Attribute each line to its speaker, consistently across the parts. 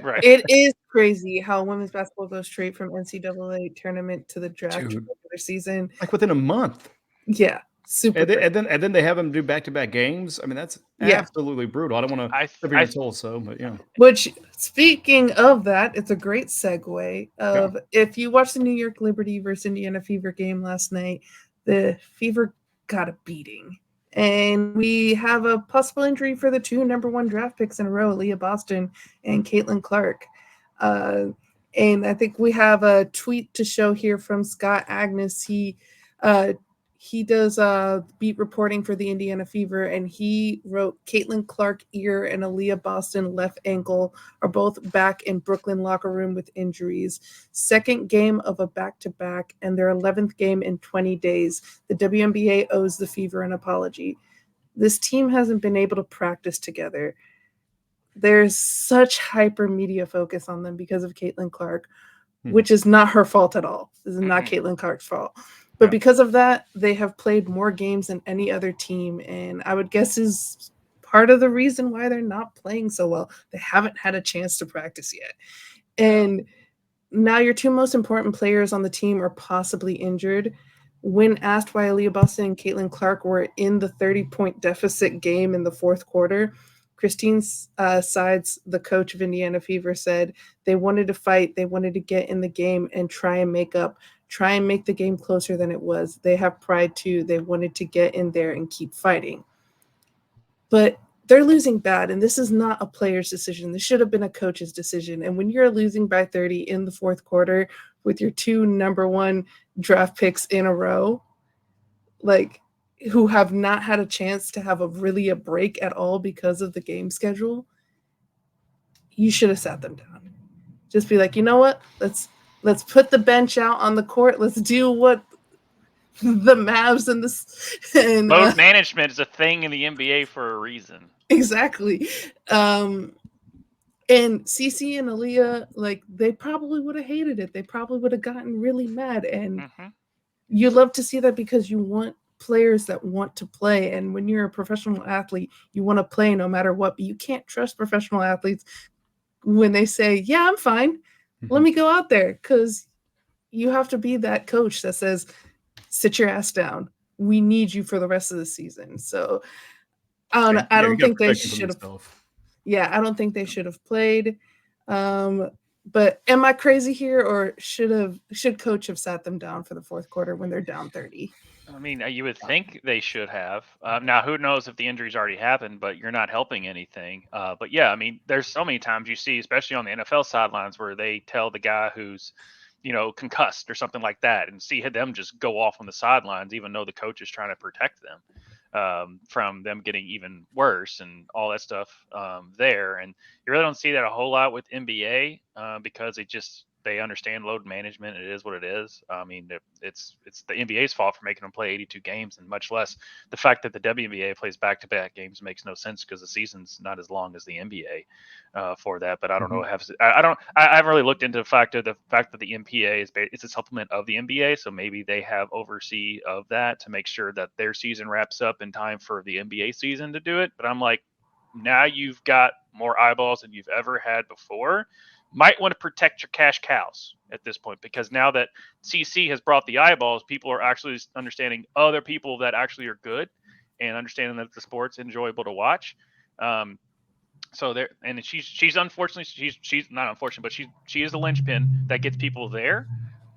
Speaker 1: Right.
Speaker 2: It is crazy how women's basketball goes straight from NCAA tournament to the draft to
Speaker 3: Dude,
Speaker 2: regular season.
Speaker 3: like within a month.
Speaker 2: Yeah, super
Speaker 3: And then,
Speaker 2: quick.
Speaker 3: and then they have them do back-to-back games. I mean, that's
Speaker 2: Yeah.
Speaker 3: absolutely brutal. I don't want to
Speaker 1: I
Speaker 3: step on
Speaker 1: I
Speaker 3: your toes, so, but yeah.
Speaker 2: Which, speaking of that, it's a great segue
Speaker 3: Yeah.
Speaker 2: of if you watched the New York Liberty versus Indiana Fever game last night, the Fever got a beating. And we have a possible injury for the two number one draft picks in a row, Leah Boston and Caitlin Clark. Uh, and I think we have a tweet to show here from Scott Agnes. Uh, he does beat reporting for the Indiana Fever, and he wrote Caitlin Clark ear and Aliyah Boston left ankle are both back in Brooklyn locker room with injuries. Second game of a back-to-back and their 11th game in 20 days. The WNBA owes the Fever an apology. This team hasn't been able to practice together. There's such hyper media focus on them because of Caitlin Clark, which is not her fault at all. This is not Caitlin Clark's fault. But
Speaker 3: Yeah.
Speaker 2: because of that, they have played more games than any other team. And I would guess is part of the reason why they're not playing so well. They haven't had a chance to practice yet. And now your two most important players on the team are possibly injured. When asked why Aliyah Boston and Caitlin Clark were in the 30-point deficit game in the fourth quarter, Christine Sides, the coach of Indiana Fever, said they wanted to fight, they wanted to get in the game and try and make up, try and make the game closer than it was. They have pride too. They wanted to get in there and keep fighting. But they're losing bad, and this is not a player's decision. This should have been a coach's decision. And when you're losing by 30 in the fourth quarter with your two number one draft picks in a row, like who have not had a chance to have a break at all because of the game schedule, you should have sat them down. Just be like, you know what? Let's put the bench out on the court. Let's do what the Mavs and this and
Speaker 1: load management is a thing in the NBA for a reason.
Speaker 2: exactly. And CC and Aliyah, like they probably would have hated it. They probably would have gotten really mad. And you love to see that because you want players that want to play. And when you're a professional athlete, you want to play no matter what. But you can't trust professional athletes when they say, "Yeah, I'm fine. Let me go out there," because you have to be that coach that says, "Sit your ass down. We need you for the rest of the season." So I
Speaker 3: You
Speaker 2: don't
Speaker 3: got
Speaker 2: think they
Speaker 3: protection from
Speaker 2: should have.
Speaker 3: yourself.
Speaker 2: Yeah, I don't think they should have played. But am I crazy here, or should coach have sat them down for the fourth quarter when they're down 30?
Speaker 1: I mean, you would think they should have. Now, who knows if the injuries already happened, but you're not helping anything. But yeah, I mean, there's so many times you see, especially on the NFL sidelines, where they tell the guy who's, concussed or something like that, and see them just go off on the sidelines, even though the coach is trying to protect them from them getting even worse and all that stuff there. And you really don't see that a whole lot with NBA because they understand load management. It is what it is. I mean, it's the NBA's fault for making them play 82 games, and much less the fact that the WNBA plays back-to-back games makes no sense because the season's not as long as the NBA for that. But I don't know. I haven't really looked into the fact that the NPA it's a supplement of the NBA, so maybe they have oversee of that to make sure that their season wraps up in time for the NBA season to do it. But I'm like, now you've got more eyeballs than you've ever had before. Might want to protect your cash cows at this point, because now that CC has brought the eyeballs, people are actually understanding other people that actually are good and understanding that the sport's enjoyable to watch. So there, and she's unfortunately she's not unfortunate, but she is the linchpin that gets people there.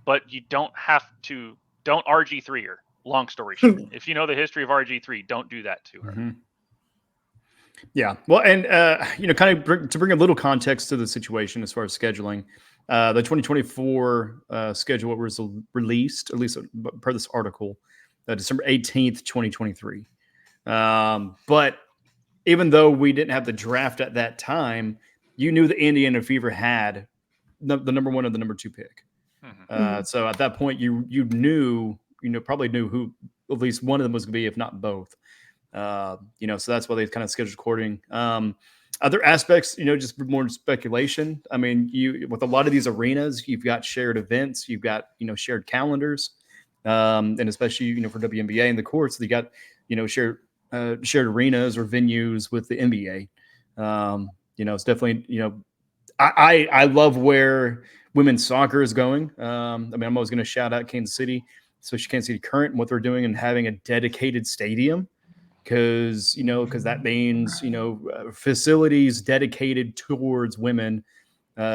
Speaker 1: But you don't RG3 her. Long story short, if you know the history of RG3, don't do that to her.
Speaker 3: Yeah. Well, and, kind of to bring a little context to the situation as far as scheduling, the 2024 schedule was released, at least per this article, December 18th, 2023. But even though we didn't have the draft at that time, you knew the Indiana Fever had the number one and the number two pick. So at that point, you probably knew who at least one of them was going to be, if not both. So that's why they kind of scheduled recording. Other aspects, just more speculation. I mean, with a lot of these arenas, you've got shared events, you've got, shared calendars, and especially, for WNBA and the courts, you got, shared arenas or venues with the NBA. It's definitely, I love where women's soccer is going. I mean, I'm always going to shout out Kansas City, especially Kansas City Current, and what they're doing and having a dedicated stadium, because that means facilities dedicated towards women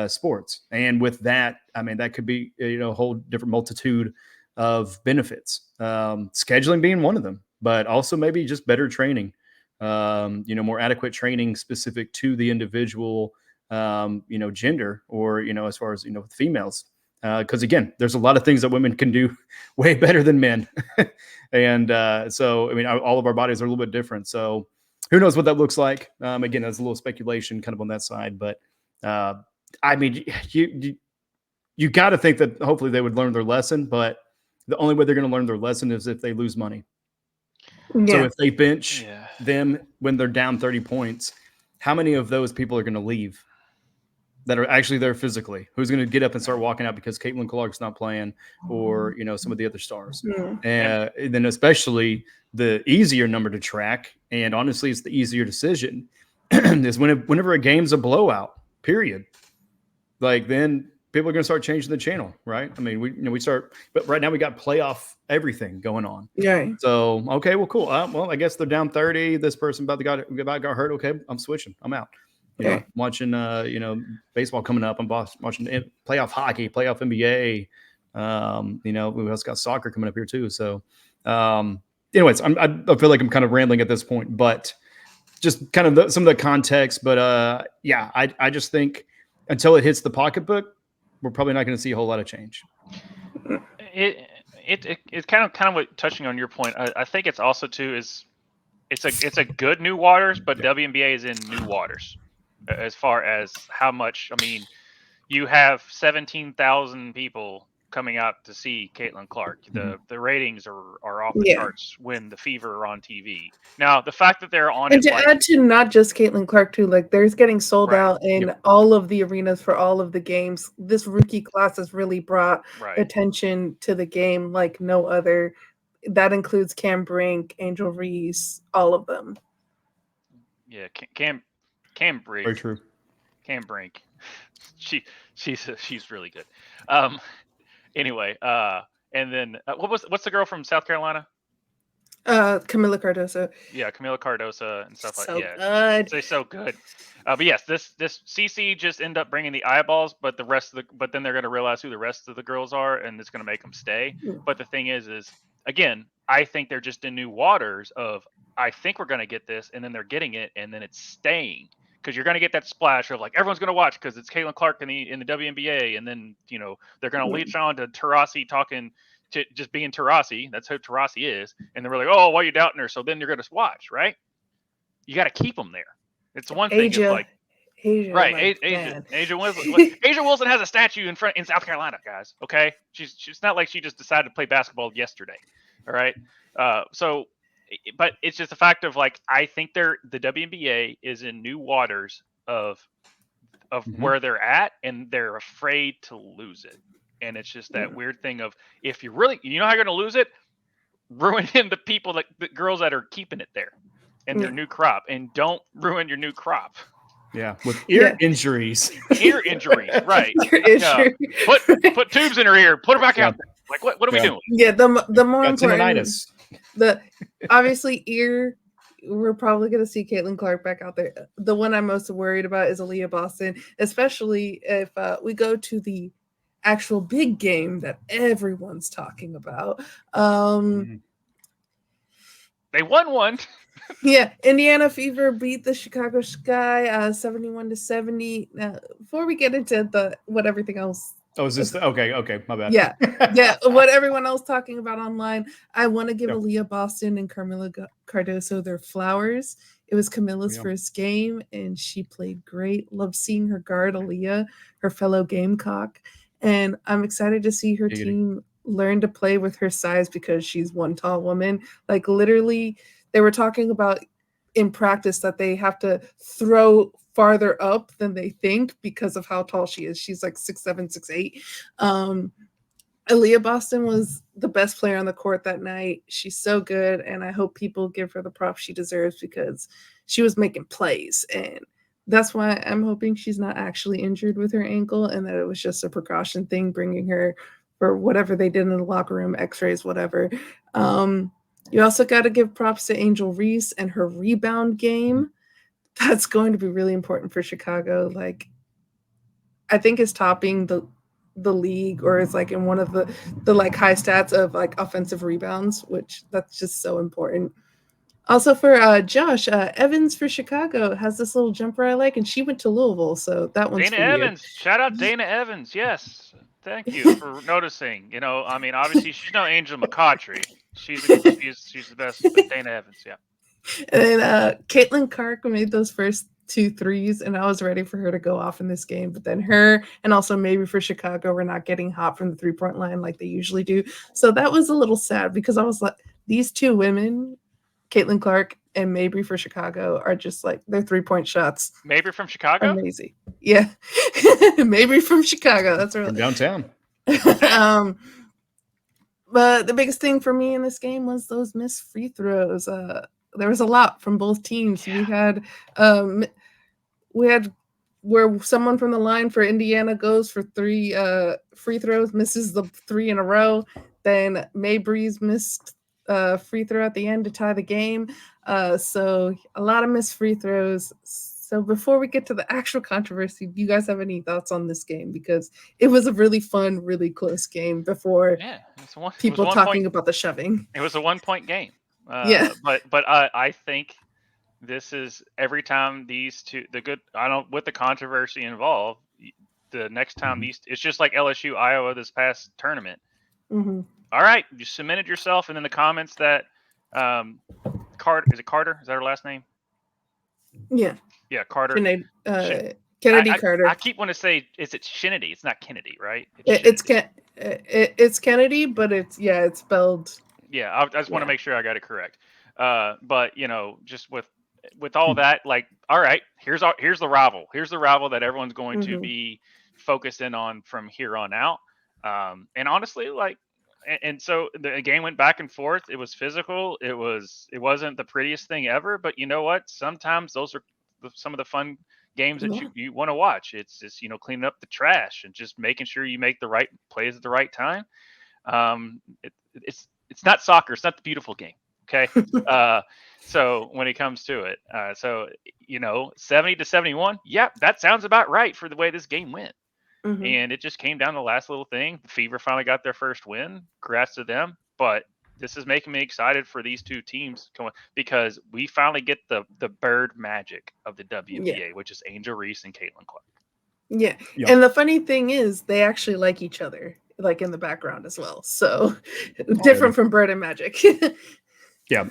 Speaker 3: sports, and with that, I mean, that could be a whole different multitude of benefits. Scheduling being one of them, but also maybe just better training. More adequate training specific to the individual, gender, or, as far as, females. Because again, there's a lot of things that women can do way better than men. And so, I mean, all of our bodies are a little bit different. So who knows what that looks like? Again, that's a little speculation kind of on that side. But I mean, you got to think that hopefully they would learn their lesson. But the only way they're going to learn their lesson is if they lose money.
Speaker 2: Yeah.
Speaker 3: So if they bench them when they're down 30 points, how many of those people are going to leave that are actually there physically? Who's going to get up and start walking out because Caitlin Clark's not playing, or some of the other stars? And then especially the easier number to track, and honestly, it's the easier decision, is whenever a game's a blowout. Period. Like, then people are going to start changing the channel, right? I mean, we start, but right now we got playoff everything going on.
Speaker 2: Yeah.
Speaker 3: So, okay, well, cool. Well, I guess they're down 30. This person about got hurt. Okay, I'm switching. I'm out. Watching, baseball coming up. I'm watching playoff hockey, playoff NBA. We also got soccer coming up here too. So, anyways, I feel like I'm kind of rambling at this point, but just kind of some of the context. But I just think until it hits the pocketbook, we're probably not going to see a whole lot of change.
Speaker 1: It's kind of what, touching on your point. I think it's also too is it's a good new waters, but WNBA is in new waters as far as how much. I mean, you have 17,000 people coming out to see Caitlin Clark. The ratings are off the charts when the Fever are on TV. Now, the fact that they're on,
Speaker 2: and to add to not just Caitlin Clark too, like there's getting sold out in all of the arenas for all of the games. This rookie class has really brought attention to the game like no other. That includes Cam Brink, Angel Reese, all of them.
Speaker 1: Yeah, Cam Brink.
Speaker 3: Very true.
Speaker 1: Cam Brink. She's really good. Anyway, and then what's the girl from South Carolina?
Speaker 2: Camila Cardoso.
Speaker 1: Yeah, Camila Cardoso and stuff
Speaker 2: so
Speaker 1: like that. They're so good. But yes, this CC just end up bringing the eyeballs, but but then they're going to realize who the rest of the girls are, and it's going to make them stay. But the thing is again, I think they're just in new waters of, I think we're going to get this, and then they're getting it, and then it's staying. Because you're going to get that splash of like everyone's going to watch because it's Caitlin Clark in the WNBA, and then they're going to leech on to Taurasi talking to just being Taurasi. That's who Taurasi is, and they're like, oh, why are you doubting her? So then you're going to watch, right? You got to keep them there. It's one thing.
Speaker 2: Asia,
Speaker 1: like,
Speaker 2: Asia,
Speaker 1: right?
Speaker 2: Like,
Speaker 1: Asia Wilson. Asia Wilson has a statue in South Carolina, guys. Okay, she's not like she just decided to play basketball yesterday. All right, but it's just a fact of like, I think the WNBA is in new waters of where they're at, and they're afraid to lose it. And it's just that weird thing of, if you really, how you're going to lose it, ruining the people the girls that are keeping it there and their new crop, and don't ruin your new crop.
Speaker 3: Yeah, with ear injuries.
Speaker 1: Ear injuries, right? Put tubes in her ear. Put her back out there. Like, what are we doing?
Speaker 2: Yeah, the more important.
Speaker 3: Tinnitus.
Speaker 2: Obviously ear. We're probably going to see Caitlin Clark back out there. The one I'm most worried about is Aliyah Boston, especially if we go to the actual big game that everyone's talking about.
Speaker 1: They won one.
Speaker 2: Yeah, Indiana Fever beat the Chicago Sky 71-70. Before we get into what everything else.
Speaker 3: Oh, is this okay? My bad.
Speaker 2: Yeah, what everyone else talking about online. I want to give Aliyah Boston and Camila Cardoso their flowers. It was Camila's first game, and she played great. Love seeing her guard Aliyah, her fellow Gamecock, and I'm excited to see her team learn to play with her size, because she's one tall woman. Like, literally, they were talking about in practice that they have to throw farther up than they think because of how tall she is. She's like 6'7", 6'8". Aliyah Boston was the best player on the court that night. She's so good, and I hope people give her the props she deserves, because she was making plays, and That's why I'm hoping she's not actually injured with her ankle and that it was just a precaution thing, bringing her for whatever they did in the locker room, x-rays, whatever. You also got to give props to Angel Reese and her rebound game. That's going to be really important for Chicago. Like, I think is topping the league, or is like in one of the like high stats of like offensive rebounds, which that's just so important. Also for Josh, Evans for Chicago has this little jumper I like, and she went to Louisville, so that one's
Speaker 1: Dana
Speaker 2: for you.
Speaker 1: Evans. Shout out Dana Evans. Yes. Thank you for noticing. I mean, obviously she's no Angel McCautry. She's the best, but Dana Evans, yeah.
Speaker 2: And then Caitlin Clark made those first 2 threes, and I was ready for her to go off in this game. But then her and also maybe for Chicago were not getting hot from the 3-point line like they usually do. So that was a little sad because I was like, these 2 women, Caitlin Clark and Mabry for Chicago, are just like their 3-point shots.
Speaker 1: Mabry from Chicago?
Speaker 2: Amazing. Yeah. Mabry from Chicago. That's really
Speaker 3: from downtown.
Speaker 2: But the biggest thing for me in this game was those missed free throws. There was a lot from both teams.
Speaker 1: Yeah.
Speaker 2: We had where someone from the line for Indiana goes for 3 free throws, misses the 3 in a row. Then Mabry's missed free throw at the end to tie the game. So a lot of missed free throws. So before we get to the actual controversy, do you guys have any thoughts on this game? Because it was a really fun, really close game before people talking about the shoving.
Speaker 1: It was a 1-point game.
Speaker 2: Yeah.
Speaker 1: But I think this is every time these two, with the controversy involved, the next time it's just like LSU Iowa this past tournament.
Speaker 2: Mm-hmm.
Speaker 1: All right, you cemented yourself, and in the comments that Carter, is it Carter? Is that her last name?
Speaker 2: Yeah.
Speaker 1: Yeah, Carter.
Speaker 2: Kennedy Carter.
Speaker 1: I keep wanting to say, is it Chennedy? It's not Kennedy, right?
Speaker 2: It's Kennedy, but it's spelled.
Speaker 1: Yeah, I just want to make sure I got it correct. But just with all that, like, all right, here's the rival. Here's the rival that everyone's going to be focused in on from here on out. And honestly, like, and so the game went back and forth. It was physical. It wasn't the prettiest thing ever, but you know what? Sometimes those are some of the fun games that you want to watch. It's just, cleaning up the trash and just making sure you make the right plays at the right time. It's not soccer. It's not the beautiful game. Okay. So when it comes to it, 70-71. Yeah, that sounds about right for the way this game went. Mm-hmm. And it just came down to the last little thing. The Fever finally got their first win. Congrats to them. But this is making me excited for these two teams because we finally get the bird magic of the WNBA, which is Angel Reese and Caitlin Clark.
Speaker 2: Yeah. And the funny thing is they actually like each other, like in the background as well. So different from Bird and Magic.
Speaker 3: Yeah.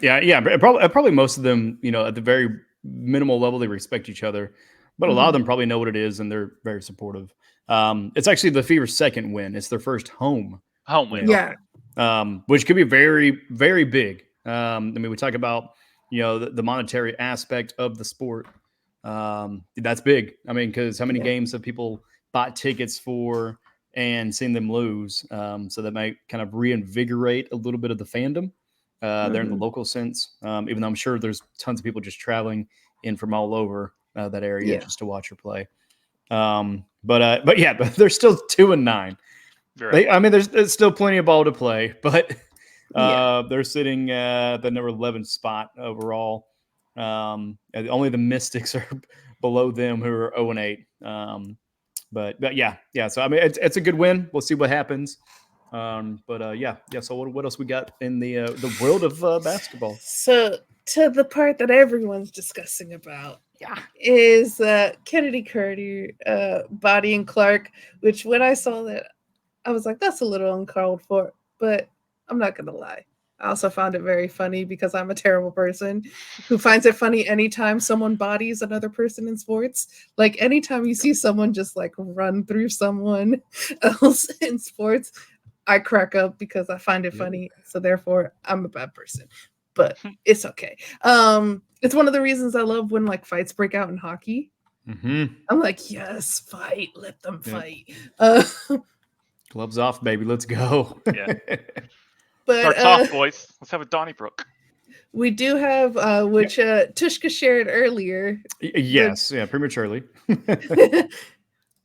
Speaker 3: Probably most of them, at the very minimal level, they respect each other. But a lot of them probably know what it is, and they're very supportive. It's actually the Fever's second win. It's their first home win.
Speaker 2: Yeah.
Speaker 3: Which could be very, very big. We talk about, the monetary aspect of the sport. That's big. Because how many games have people bought tickets for and seen them lose? So that might kind of reinvigorate a little bit of the fandom there in the local sense. Even though I'm sure there's tons of people just traveling in from all over that area just to watch her play. But they're still 2-9. Right. There's still plenty of ball to play, but they're sitting at the number 11 spot overall. Only the Mystics are below them, who are 0-8. But yeah. So it's a good win. We'll see what happens. So what else we got in the world of basketball?
Speaker 2: So to the part that everyone's discussing about. Is Kennedy Carter bodying Clark, which when I saw that, I was like, that's a little uncalled for, but I'm not going to lie. I also found it very funny because I'm a terrible person who finds it funny anytime someone bodies another person in sports. Like anytime you see someone just like run through someone else in sports, I crack up because I find it funny. So therefore, I'm a bad person. But it's okay. It's one of the reasons I love when like fights break out in hockey. I'm like, yes, fight, let them fight.
Speaker 3: Gloves off, baby, let's go.
Speaker 1: Yeah. But start off, boys. Let's have a Donnybrook.
Speaker 2: We do have, which Tvshka shared earlier.
Speaker 3: Yes, yeah, prematurely.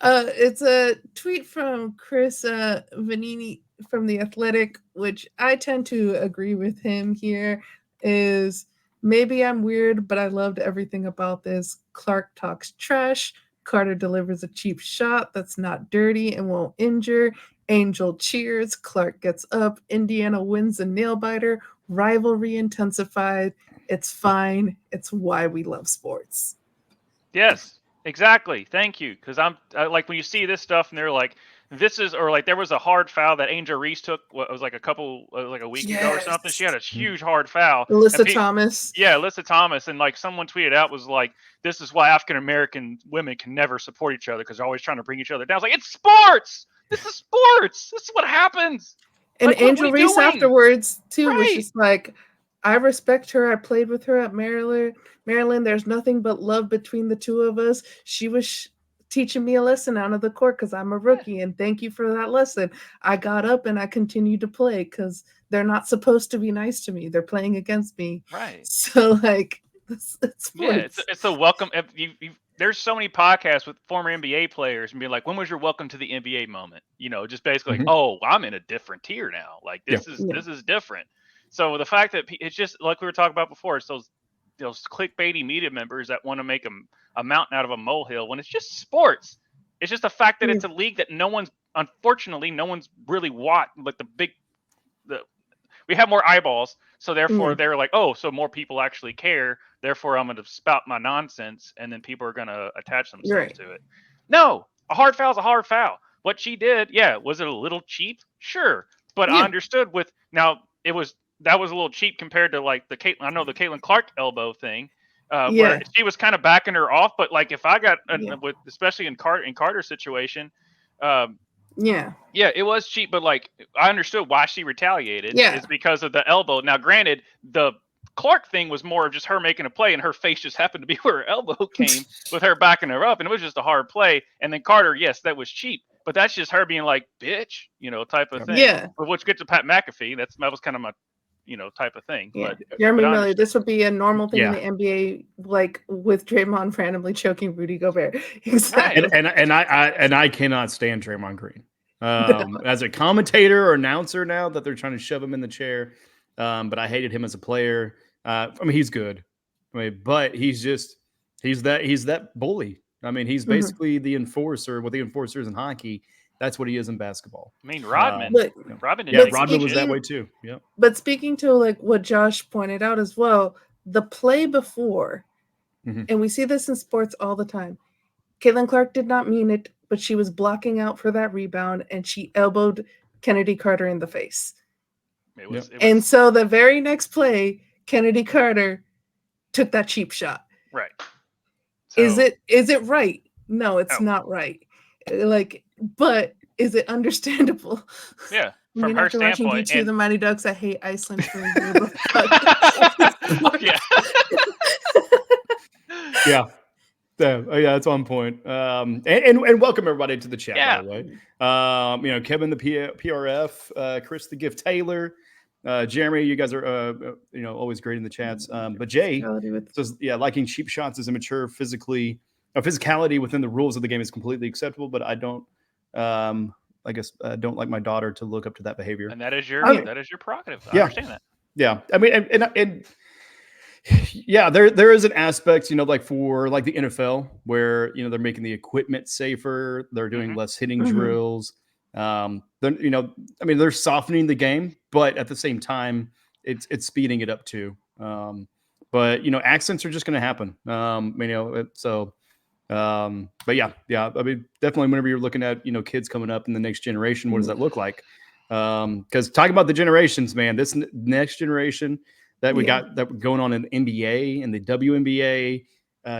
Speaker 2: It's a tweet from Chris Vanini from The Athletic, which I tend to agree with him here. Is maybe I'm weird, but I loved everything about this. Clark talks trash. Carter delivers a cheap shot that's not dirty and won't injure. Angel cheers. Clark gets up. Indiana wins a nail biter. Rivalry intensified. It's fine. It's why we love sports.
Speaker 1: Yes, exactly. Thank you. Because like when you see this stuff and they're like, this is, or like there was a hard foul that Angel Reese took. What it was like a week ago or something. She had a huge hard foul.
Speaker 2: Alyssa Thomas.
Speaker 1: Yeah, Alyssa Thomas, and like someone tweeted out was like, this is why African American women can never support each other because they're always trying to bring each other down. It's like, it's sports. This is sports. This is what happens.
Speaker 2: And
Speaker 1: like,
Speaker 2: Angel Reese afterwards too was
Speaker 1: Right.
Speaker 2: just like, I respect her. I played with her at Maryland. There's nothing but love between the two of us. She was teaching me a lesson out of the court because I'm a rookie, and thank you for that lesson. I got up and I continued to play because they're not supposed to be nice to me. They're playing against me.
Speaker 1: Right.
Speaker 2: So like, it's
Speaker 1: it's a welcome. There's so many podcasts with former NBA players and being like, when was your welcome to the NBA moment? Just basically like, oh, I'm in a different tier now. Like this is different. So the fact that it's just like we were talking about before, it's those clickbaity media members that want to make a mountain out of a molehill when it's just sports. It's just the fact that it's a league that unfortunately, no one's really watched. Like we have more eyeballs, so therefore they're like, oh, so more people actually care. Therefore, I'm going to spout my nonsense, and then people are going to attach themselves to it. No, a hard foul is a hard foul. What she did, was it a little cheap? Sure, but I understood that was a little cheap compared to like the Caitlin Clark elbow thing, where she was kind of backing her off. But like if I got with especially in Carter's situation, it was cheap. But like I understood why she retaliated. Is because of the elbow. Now, granted, the Clark thing was more of just her making a play, and her face just happened to be where her elbow came with her backing her up, and it was just a hard play. And then Carter, yes, that was cheap. But that's just her being like, bitch, type of thing.
Speaker 2: Yeah.
Speaker 1: But which gets to Pat McAfee. That was kind of my type of thing.
Speaker 2: Yeah.
Speaker 1: But
Speaker 2: Jeremy Miller, this would be a normal thing in the NBA, like with Draymond randomly choking Rudy Gobert.
Speaker 3: Exactly. And I cannot stand Draymond Green. As a commentator or announcer now that they're trying to shove him in the chair. But I hated him as a player. I mean, he's good. But he's that bully. I mean, he's basically the enforcer. What the enforcer is in hockey, that's what he is in basketball.
Speaker 1: I mean, Rodman. Rodman
Speaker 3: was that way too. Yeah.
Speaker 2: But speaking to like what Josh pointed out as well, the play before, and we see this in sports all the time. Caitlin Clark did not mean it, but she was blocking out for that rebound, and she elbowed Chennedy Carter in the face. And so the very next play, Chennedy Carter took that cheap shot.
Speaker 1: Right.
Speaker 2: So, is it right? No, it's not right. But is it understandable?
Speaker 1: Yeah, from her standpoint.
Speaker 2: And the Mighty Ducks, I hate Iceland for
Speaker 3: yeah. That's on point. And welcome everybody to the chat, by the way. Kevin the PRF, Chris the Gift Taylor, Jeremy, you guys are always great in the chats. But Jay says, liking cheap shots is immature. Physicality within the rules of the game is completely acceptable, but I don't don't like my daughter to look up to that behavior.
Speaker 1: And that is your prerogative. I understand that.
Speaker 3: Yeah. I mean, and there is an aspect, like for like the NFL where, they're making the equipment safer. They're doing less hitting drills. They're softening the game, but at the same time, it's speeding it up too. But accents are just going to happen. But yeah. I mean, definitely whenever you're looking at, kids coming up in the next generation, what does that look like? Because talking about the generations, man, this next generation that we got that going on in the NBA and the WNBA,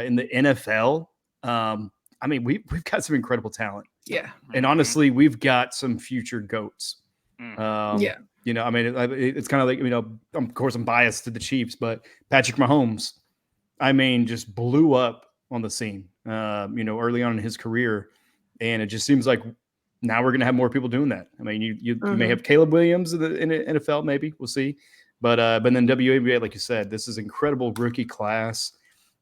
Speaker 3: in the NFL. I mean, we've got some incredible talent.
Speaker 2: Yeah.
Speaker 3: And honestly, we've got some future GOATs. I mean, it's kind of like, of course I'm biased to the Chiefs, but Patrick Mahomes, I mean, just blew up on the scene, early on in his career. And it just seems like now we're going to have more people doing that. I mean, you may have Caleb Williams in the NFL, maybe we'll see. But then WNBA, like you said, this is incredible rookie class,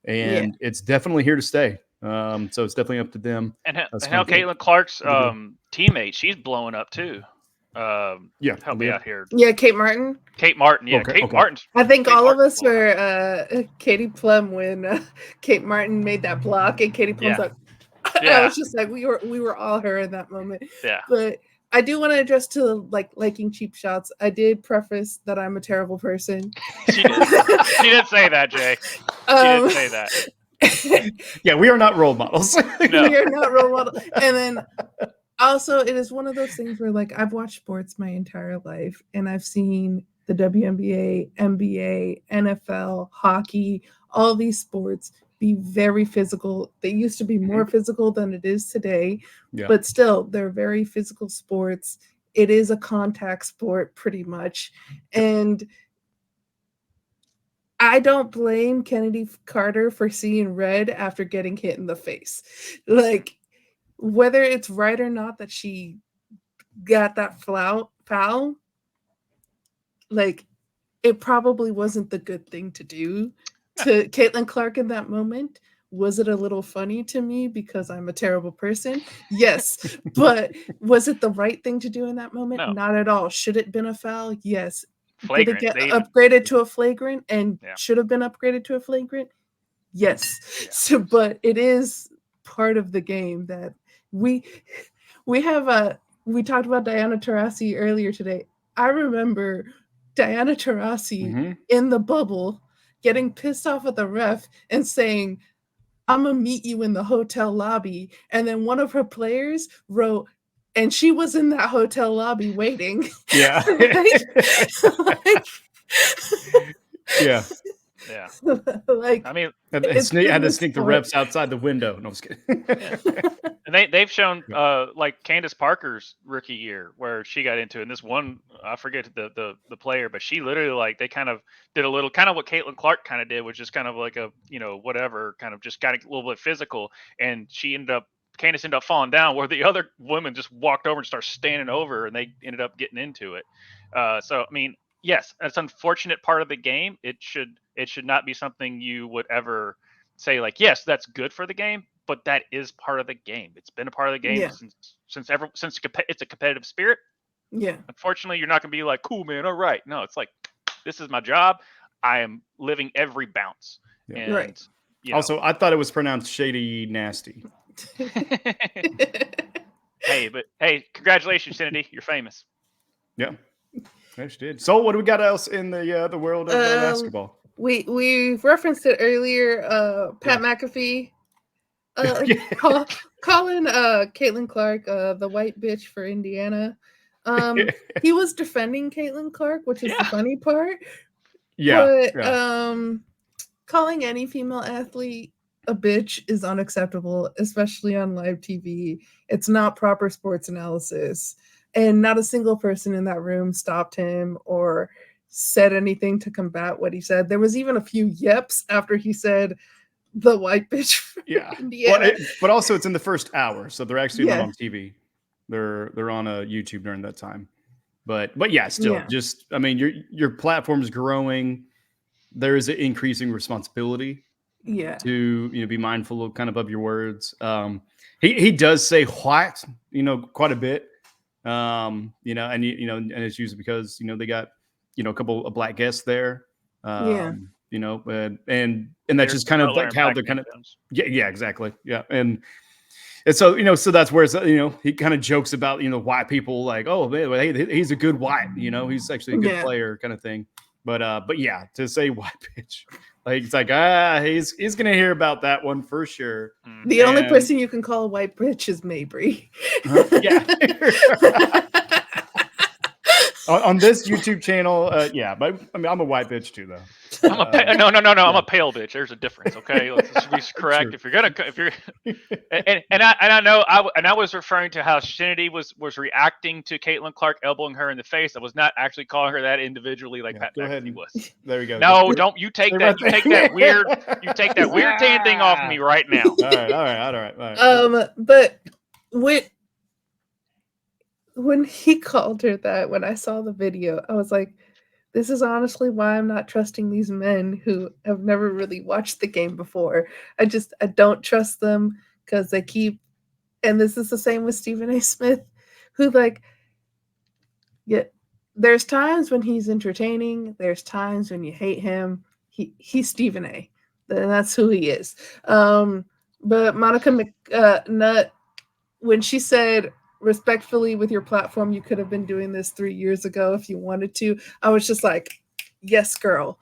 Speaker 3: and it's definitely here to stay. So it's definitely up to them.
Speaker 1: And how Caitlin Clark's teammate, she's blowing up too. Help me out here.
Speaker 2: Yeah, Kate Martin.
Speaker 1: Kate Martin, yeah, Kate Martin's.
Speaker 2: I think all of us were Katie Plum when Kate Martin made that block, and Katie Plum's like, I was just like, we were all her in that moment.
Speaker 1: Yeah.
Speaker 2: But I do want to address to liking cheap shots. I did preface that I'm a terrible person.
Speaker 1: She did say that, Jay. She did say that.
Speaker 3: Yeah, we are not role models.
Speaker 2: No. We are not role models. And then also, it is one of those things where I've watched sports my entire life, and I've seen the WNBA, NBA, NFL, hockey, all these sports be very physical. They used to be more physical than it is today, but still, they're very physical sports. It is a contact sport pretty much. And I don't blame Chennedy Carter for seeing red after getting hit in the face. Whether it's right or not that she got that foul, it probably wasn't the good thing to do to Caitlin Clark in that moment. Was it a little funny to me because I'm a terrible person? Yes. But was it the right thing to do in that moment?
Speaker 1: No.
Speaker 2: Not at all. Should it have been a foul? Yes.
Speaker 1: Flagrant.
Speaker 2: Did it get upgraded to a flagrant and should have been upgraded to a flagrant? Yes.
Speaker 1: Yeah.
Speaker 2: So, but it is part of the game that we have we talked about Diana Taurasi earlier today. I remember Diana Taurasi in the bubble getting pissed off at the ref and saying, I'm gonna meet you in the hotel lobby. And then one of her players wrote, and she was in that hotel lobby waiting.
Speaker 3: Yeah. Yeah.
Speaker 1: Yeah.
Speaker 2: I
Speaker 1: mean,
Speaker 3: had to sneak the refs outside the window. No, I was kidding.
Speaker 1: And they've shown Candace Parker's rookie year where she got into it. And this one, I forget the player, but she literally they kind of did a little kind of what Caitlin Clark kind of did, which is kind of like a whatever, kind of just got a little bit physical. And Candace ended up falling down where the other women just walked over and started standing over, and they ended up getting into it. So I mean, yes, it's an unfortunate part of the game. It should not be something you would ever say yes, that's good for the game, but that is part of the game. It's been a part of the game since it's a competitive spirit.
Speaker 2: Yeah.
Speaker 1: Unfortunately, you're not going to be like, cool, man. All right. No, it's this is my job. I am living every bounce.
Speaker 3: Yeah.
Speaker 1: And,
Speaker 2: right.
Speaker 3: Also, I thought it was pronounced shady nasty.
Speaker 1: Hey, congratulations, Chennedy. You're famous.
Speaker 3: Yeah. Yes, did. So, what do we got else in the world of basketball?
Speaker 2: We referenced it earlier. Pat McAfee, calling Caitlin Clark the white bitch for Indiana. He was defending Caitlin Clark, which is the funny part.
Speaker 3: Yeah.
Speaker 2: But calling any female athlete a bitch is unacceptable, especially on live TV. It's not proper sports analysis. And not a single person in that room stopped him or said anything to combat what he said. There was even a few yeps after he said the white bitch.
Speaker 3: But also it's in the first hour, so they're actually not on TV. They're on a YouTube during that time. But yeah, still, just I mean, your platform is growing. There is an increasing responsibility.
Speaker 2: Yeah.
Speaker 3: To be mindful of your words. He does say what quite a bit. And it's usually because they got a couple of black guests there. And that's just kind of like how they're kind of exactly and so so that's where he kind of jokes about white people oh man, hey, he's a good white, he's actually a good player kind of thing. But yeah, to say white bitch, it's he's gonna hear about that one for sure.
Speaker 2: The only person you can call a white bitch is Mabry.
Speaker 3: Yeah. On this YouTube channel, but I mean, I'm a white bitch too, though.
Speaker 1: No. I'm a pale bitch. There's a difference, okay? Let's be correct. If you're, and I was referring to how Chennedy was reacting to Caitlin Clark elbowing her in the face. I was not actually calling her that individually, Pat McAfee was.
Speaker 3: There we go.
Speaker 1: No, don't you take that. You take that weird. You take that weird tan thing off of me right now.
Speaker 3: All right.
Speaker 2: But when he called her that, when I saw the video, I was like, this is honestly why I'm not trusting these men who have never really watched the game before. I don't trust them because they keep, and this is the same with Stephen A. Smith, who yeah, there's times when he's entertaining. There's times when you hate him. He's Stephen A. And that's who he is. But Monica Nutt, when she said, respectfully, with your platform, you could have been doing this 3 years ago if you wanted to, I was just like, yes, girl,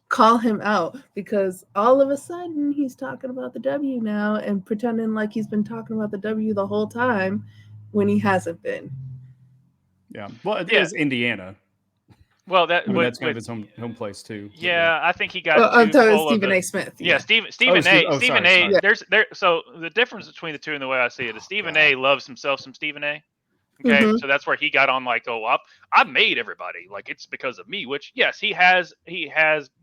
Speaker 2: call him out, because all of a sudden he's talking about the W now and pretending like he's been talking about the W the whole time when he hasn't been.
Speaker 3: Yeah. Well, it is Indiana.
Speaker 1: Well,
Speaker 3: that's kind of his home place too.
Speaker 1: Yeah, I think he got
Speaker 2: I'm
Speaker 1: too
Speaker 2: talking
Speaker 1: full
Speaker 2: Stephen
Speaker 1: of
Speaker 2: A. Smith.
Speaker 1: Yeah, Stephen A. Stephen A.
Speaker 2: Yeah.
Speaker 1: So the difference between the two, and the way I see it, is Stephen A. loves himself some Stephen A. Okay,
Speaker 2: Mhm.
Speaker 1: so that's where he got on, like, oh, I made everybody, like, it's because of me. Which, yes, he has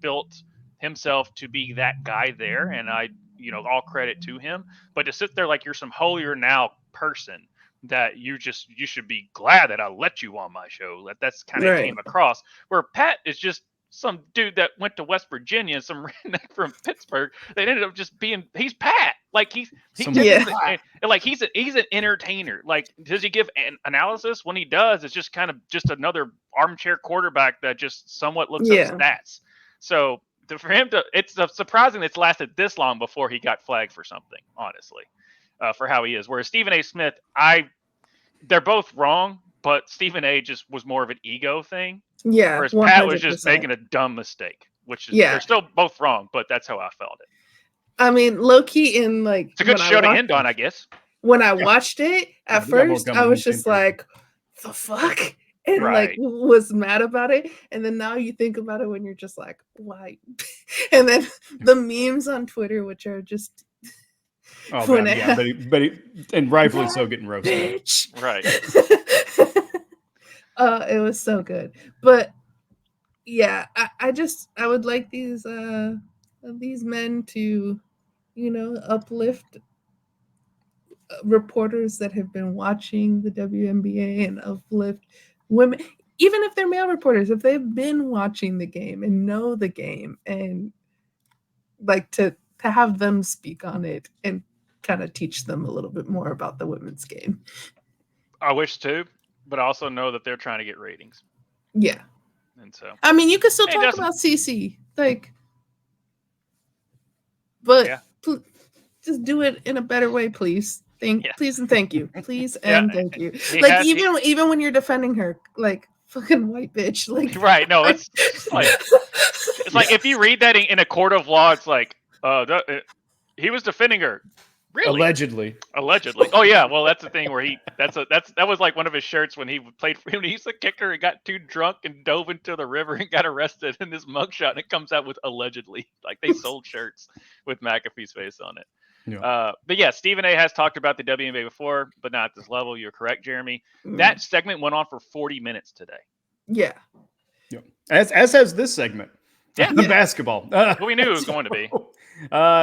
Speaker 1: built himself to be that guy there, and all credit to him. But to sit there like you're some holier now person, that you should be glad that I let you on my show. That's kind of
Speaker 2: Right.
Speaker 1: came across. Where Pat is just some dude that went to West Virginia, some redneck from Pittsburgh. They ended up just being, he's Pat. Like he's an entertainer. Like, does he give an analysis? When he does, it's just kind of just another armchair quarterback that just somewhat looks up stats. So for him to, it's surprising it's lasted this long before he got flagged for something, honestly, for how he is. Whereas Stephen A. Smith, they're both wrong, but Stephen A. just was more of an ego thing.
Speaker 2: Yeah.
Speaker 1: Whereas
Speaker 2: 100%.
Speaker 1: Pat was just making a dumb mistake, which is, they're still both wrong, but that's how I felt it.
Speaker 2: I mean, low key, it's
Speaker 1: a good show to end on, I guess.
Speaker 2: When I watched it, at first, I was just like, the fuck? And like was mad about it. And then now you think about it when you're just like, why? And then the memes on Twitter, which are just
Speaker 3: and rightfully so, getting roasted.
Speaker 2: Bitch.
Speaker 1: Right.
Speaker 2: It was so good. But yeah, I would like these men to, uplift reporters that have been watching the WNBA, and uplift women, even if they're male reporters, if they've been watching the game and know the game, and like to have them speak on it and kind of teach them a little bit more about the women's game.
Speaker 1: I wish too, but I also know that they're trying to get ratings.
Speaker 2: Yeah.
Speaker 1: And so,
Speaker 2: I mean, you can still talk about CC, but just do it in a better way, please. Please and thank you. Please and thank you. Like, even when you're defending her, like, fucking white bitch. Like,
Speaker 1: right. No, it's like, like if you read that in a court of law, it's like, he was defending her. Really?
Speaker 3: Allegedly.
Speaker 1: Oh yeah. Well, that's the thing where that was like one of his shirts when he played for him. He used to kick her and got too drunk and dove into the river and got arrested. In this mugshot, and it comes out with allegedly. Like, they sold shirts with McAfee's face on it. Yeah. But yeah, Stephen A. has talked about the WNBA before, but not at this level. You're correct, Jeremy. That segment went on for 40 minutes today.
Speaker 2: Yeah.
Speaker 3: As has this segment. Yeah. The basketball.
Speaker 1: We knew it was going to be.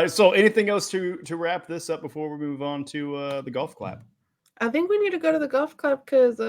Speaker 3: So anything else to wrap this up before we move on to the golf clap?
Speaker 2: I think we need to go to the golf clap because